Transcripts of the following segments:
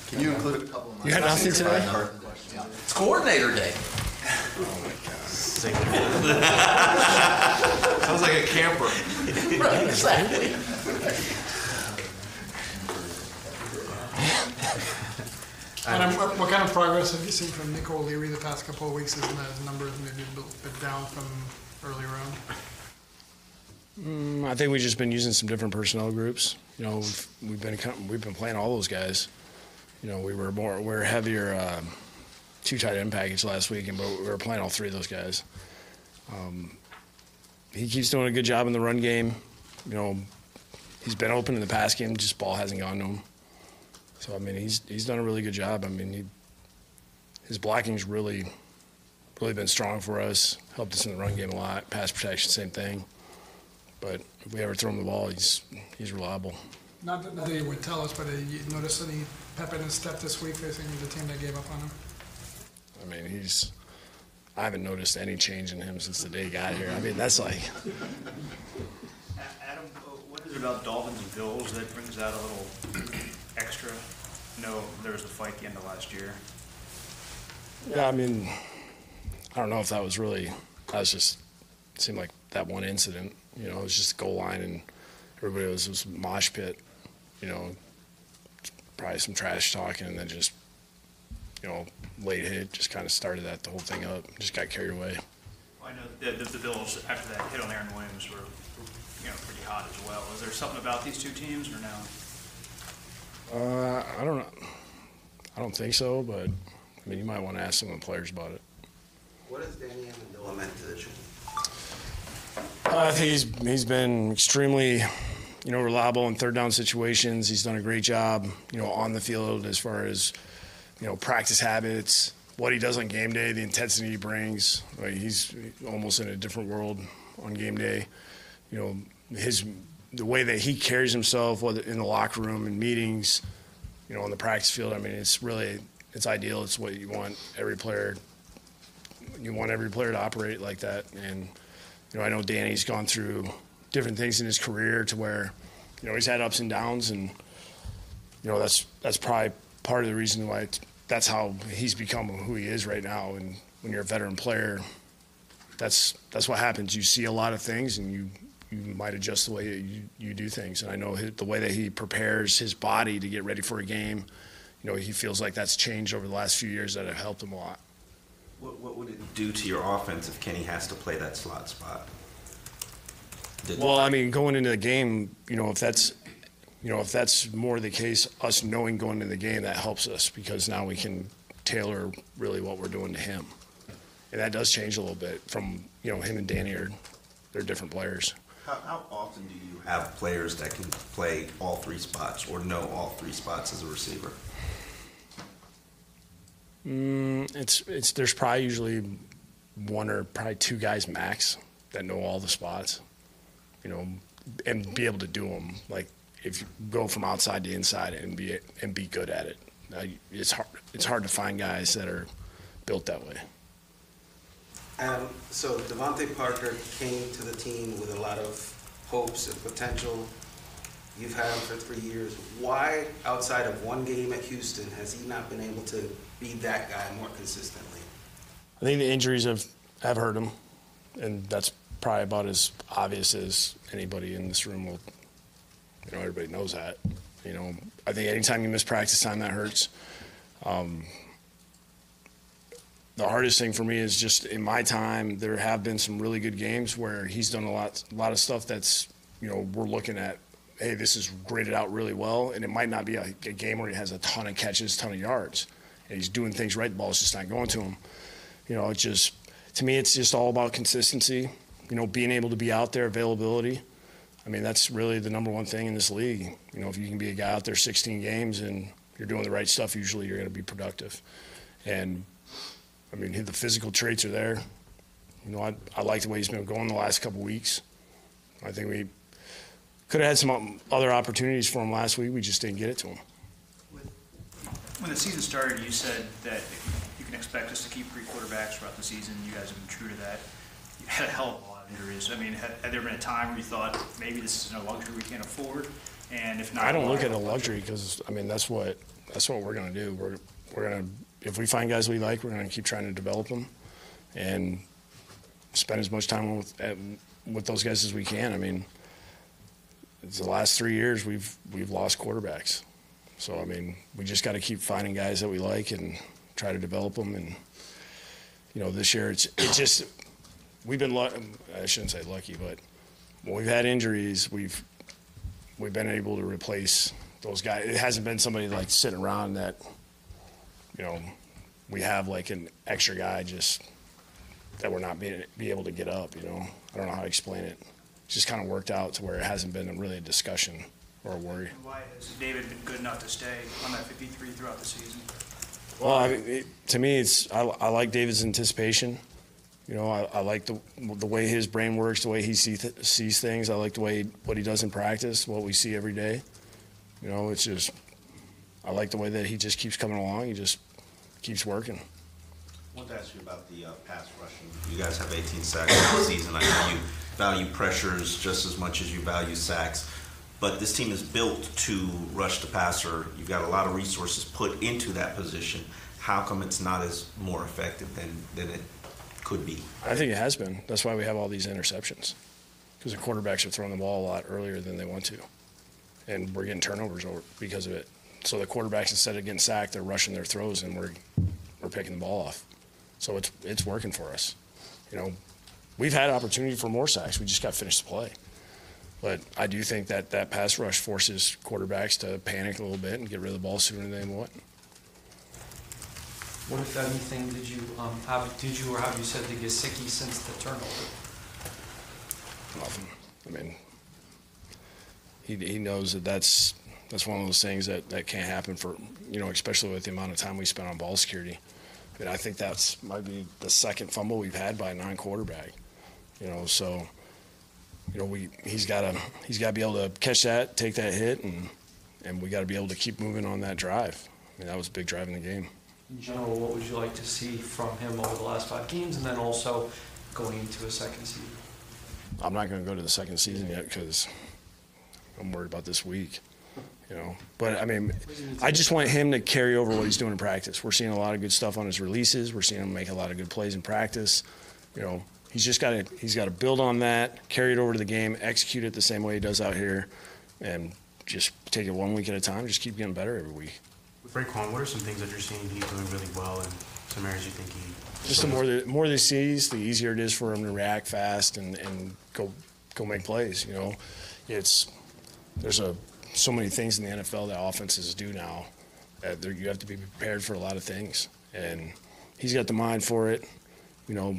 Can you include a couple of my You got nothing today? It's coordinator day. Oh my God. Sounds like a camper. Right, exactly. What kind of progress have you seen from Nico O'Leary the past couple of weeks? Isn't that his numbers maybe a little bit down from earlier on? I think we've just been using some different personnel groups. You know, we've been playing all those guys. You know, we were heavier two tight end package last week, but we were playing all three of those guys. He keeps doing a good job in the run game. You know, he's been open in the pass game, just ball hasn't gone to him. So I mean, he's done a really good job. I mean, his blocking's really been strong for us. Helped us in the run game a lot. Pass protection, same thing. But if we ever throw him the ball, he's reliable. Not that you would tell us, but you notice any pep in his step this week facing the team that gave up on him? I mean, I haven't noticed any change in him since the day he got here. I mean, that's like. Adam, what is it about Dolphins and Bills that brings out a little extra? No, there was a fight at the end of last year. Yeah, I mean, I don't know if that was just it seemed like that one incident. You know, it was just a goal line and everybody was mosh pit. You know, probably some trash talking and then just, you know, late hit just kind of started the whole thing up. Just got carried away. Well, I know the Bills after that hit on Aaron Williams were pretty hot as well. Is there something about these two teams or no? I don't know. I don't think so, but I mean, you might want to ask some of the players about it. What has Danny Amendola meant to the team? I think he's been extremely, you know, reliable in third down situations. He's done a great job, you know, on the field as far as, you know, practice habits, what he does on game day, the intensity he brings. Like, he's almost in a different world on game day. You know, the way that he carries himself, whether in the locker room and meetings, you know, on the practice field. I mean, it's ideal. It's what you want every player. You want every player to operate like that. And, you know, I know Danny's gone through different things in his career to where, you know, he's had ups and downs, and, you know, that's probably part of the reason why that's how he's become who he is right now. And when you're a veteran player, that's what happens. You see a lot of things, and you might adjust the way you do things. And I know the way that he prepares his body to get ready for a game, you know, he feels like that's changed over the last few years that have helped him a lot. What would it do to your offense if Kenny has to play that slot spot? Well, I mean, going into the game, you know, if that's more the case, us knowing going into the game, that helps us because now we can tailor really what we're doing to him. And that does change a little bit from, you know, him and Danny they're different players. How often do you have players that can play all three spots or know all three spots as a receiver? There's probably usually one or probably two guys max that know all the spots, you know, and be able to do them. Like if you go from outside to inside and be good at it, it's hard to find guys that are built that way. So Devante Parker came to the team with a lot of hopes and potential. You've had him for 3 years. Why, outside of one game at Houston, has he not been able to be that guy more consistently? I think the injuries have hurt him, and that's probably about as obvious as anybody in this room will. You know, everybody knows that. You know, I think anytime you miss practice time, that hurts. The hardest thing for me is just in my time, there have been some really good games where he's done a lot of stuff that's, you know, we're looking at, hey, this is graded out really well, and it might not be a game where he has a ton of catches, ton of yards, and he's doing things right, the ball's just not going to him. You know, it's just, to me, it's just all about consistency, you know, being able to be out there, availability. I mean, that's really the number one thing in this league. You know, if you can be a guy out there 16 games and you're doing the right stuff, usually you're going to be productive. And, I mean, the physical traits are there. You know, I like the way he's been going the last couple weeks. I think we could have had some other opportunities for him last week. We just didn't get it to him. When the season started, you said that you can expect us to keep 3 quarterbacks throughout the season. You guys have been true to that. You had a hell of a lot of injuries. I mean, had there been a time where you thought maybe this is no luxury we can't afford? And if not, I don't look why? at it a luxury because, I mean, that's what we're going to do. We're going to, if we find guys we like, we're going to keep trying to develop them and spend as much time with those guys as we can. I mean, it's the last 3 years we've lost quarterbacks. So, I mean, we just got to keep finding guys that we like and try to develop them. And, you know, this year it's just we've been I shouldn't say lucky, but when we've had injuries, we've been able to replace those guys. It hasn't been somebody like sitting around that, you know, we have like an extra guy just that we're not be able to get up, you know. I don't know how to explain it. It's just kind of worked out to where it hasn't been really a discussion or a worry. And why has David been good enough to stay on that 53 throughout the season? Well, I mean, to me, I like David's anticipation. You know, I like the way his brain works, the way he sees things. I like the way what he does in practice, what we see every day. You know, it's just I like the way that he just keeps coming along. He just keeps working. I wanted to ask you about the pass rushing. You guys have 18 sacks this season. I know you value pressures just as much as you value sacks. But this team is built to rush the passer. You've got a lot of resources put into that position. How come it's not as more effective than it could be? I think it has been. That's why we have all these interceptions, because the quarterbacks are throwing the ball a lot earlier than they want to, and we're getting turnovers because of it. So the quarterbacks, instead of getting sacked, they're rushing their throws, and we're picking the ball off. So it's working for us. You know, we've had opportunity for more sacks. We just got to finish the play. But I do think that pass rush forces quarterbacks to panic a little bit and get rid of the ball sooner than they want. What, if anything, did you or have you said to Gesicki since the turnover? Nothing. I mean, he knows that's one of those things that can't happen for, you know, especially with the amount of time we spent on ball security. I mean, I think that's might be the second fumble we've had by a non-quarterback. You know, so. You know, he's got to be able to catch that, take that hit, and we got to be able to keep moving on that drive. I mean, that was a big drive in the game. In general, what would you like to see from him over the last 5 games, and then also going into a second season? I'm not going to go to the second season yet because I'm worried about this week. You know, but I mean, I just want him to carry over what he's doing in practice. We're seeing a lot of good stuff on his releases. We're seeing him make a lot of good plays in practice. You know. He's got to build on that, carry it over to the game, execute it the same way he does out here, and just take it 1 week at a time. Just keep getting better every week. With Raekwon, what are some things that you're seeing he's doing really well, and some areas you think he? Just the more he sees, the easier it is for him to react fast and go make plays. You know, there's so many things in the NFL that offenses do now. You have to be prepared for a lot of things, and he's got the mind for it. You know.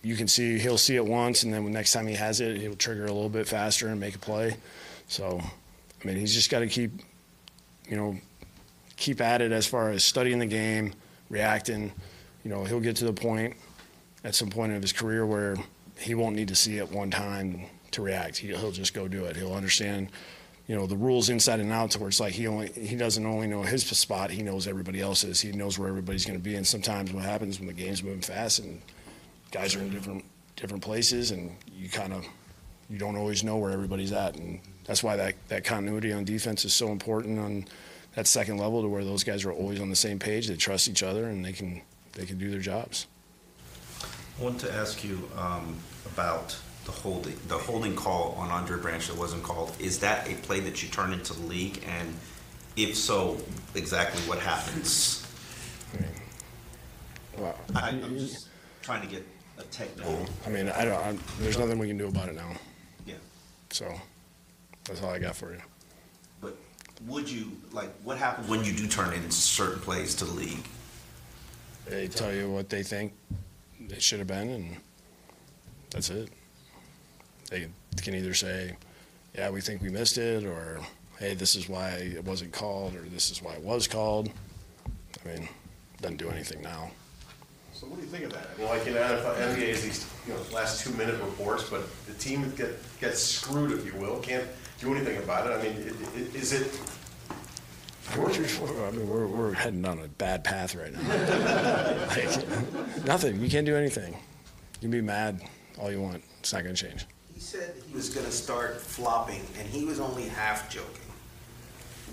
You can see he'll see it once, and then the next time he has it, he'll trigger a little bit faster and make a play. So, I mean, he's just got to keep at it as far as studying the game, reacting. You know, he'll get to the point at some point of his career where he won't need to see it one time to react. He'll just go do it. He'll understand, you know, the rules inside and out to where it's like he doesn't only know his spot, he knows everybody else's. He knows where everybody's going to be. And sometimes what happens when the game's moving fast and guys are in different places, and you don't always know where everybody's at, and that's why that continuity on defense is so important on that second level, to where those guys are always on the same page. They trust each other, and they can do their jobs. I wanted to ask you about the holding call on Andre Branch that wasn't called. Is that a play that you turn into the league, and if so, exactly what happens? Well, I'm just trying to get a technical. I mean, there's nothing we can do about it now. Yeah. So that's all I got for you. But would you, what happens when you do turn in certain plays to the league? They tell you what they think it should have been, and that's it. They can either say, yeah, we think we missed it, or, hey, this is why it wasn't called, or this is why it was called. I mean, it doesn't do anything now. So what do you think of that? I mean, like in NBA, is these last 2-minute reports, but the team gets screwed, if you will, can't do anything about it. I mean, is it? I mean, we're heading down a bad path right now. Nothing. You can't do anything. You can be mad all you want. It's not going to change. He said he was going to start flopping, and he was only half joking.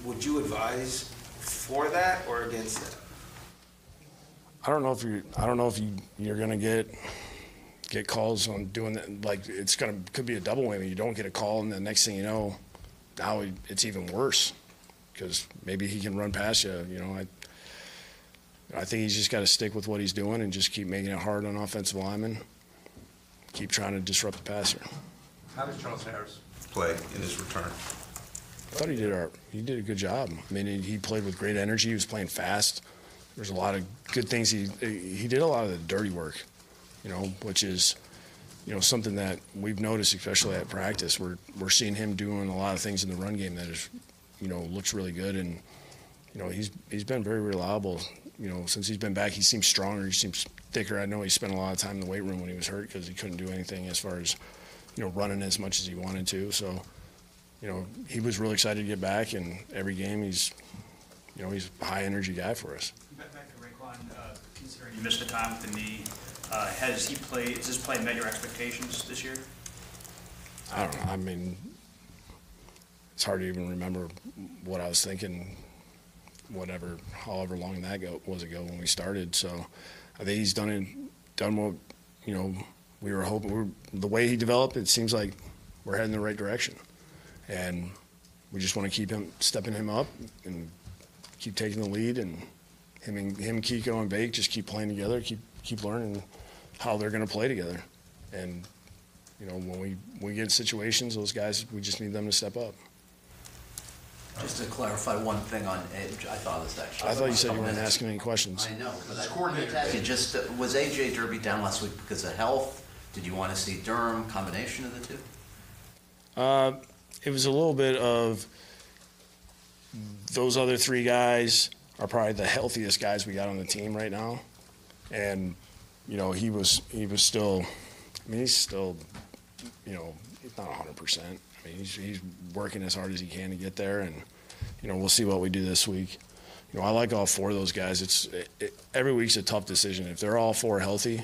would you advise for that or against that? I don't know if you're gonna get calls on doing that. Like could be a double whammy. You don't get a call, and the next thing you know, now it's even worse because maybe he can run past you. You know, I think he's just got to stick with what he's doing and just keep making it hard on offensive linemen. Keep trying to disrupt the passer. How did Charles Harris play in his return? I thought he did a good job. I mean, he played with great energy. He was playing fast. There's a lot of good things. He did a lot of the dirty work, you know, which is, you know, something that we've noticed, especially at practice. We're seeing him doing a lot of things in the run game that is, you know, looks really good. And, you know, he's been very reliable. You know, since he's been back, he seems stronger. He seems thicker. I know he spent a lot of time in the weight room when he was hurt because he couldn't do anything as far as, you know, running as much as he wanted to. So, you know, he was really excited to get back, and every game he's a high energy guy for us. Back to Raekwon, considering you missed the time with the knee, has his play met your expectations this year? I don't know. I mean, it's hard to even remember what I was thinking, however long that was ago when we started. So I think he's done what, you know, we were hoping. The way he developed, it seems like we're heading in the right direction. And we just want to keep stepping him up and keep taking the lead, and him, Kiko, and Bake just keep playing together, keep learning how they're going to play together. And, you know, when we get in situations, those guys, we just need them to step up. Just to clarify one thing on Edge, I thought this actually. I thought you said you weren't asking any questions. I know, but I wanted to ask you, just, was AJ Derby down last week because of health? Did you want to see Durham, combination of the two? It was a little bit of those other three guys are probably the healthiest guys we got on the team right now. And, you know, he was still, I mean, he's still, you know, he's not 100%. I mean, he's working as hard as he can to get there, and, you know, we'll see what we do this week. You know, I like all four of those guys. Every week's a tough decision. If they're all four healthy,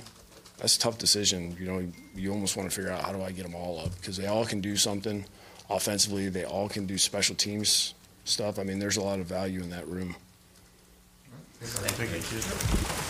that's a tough decision. You know, you almost want to figure out, how do I get them all up? Because they all can do something offensively. They all can do special teams stuff. I mean, there's a lot of value in that room. Thank you.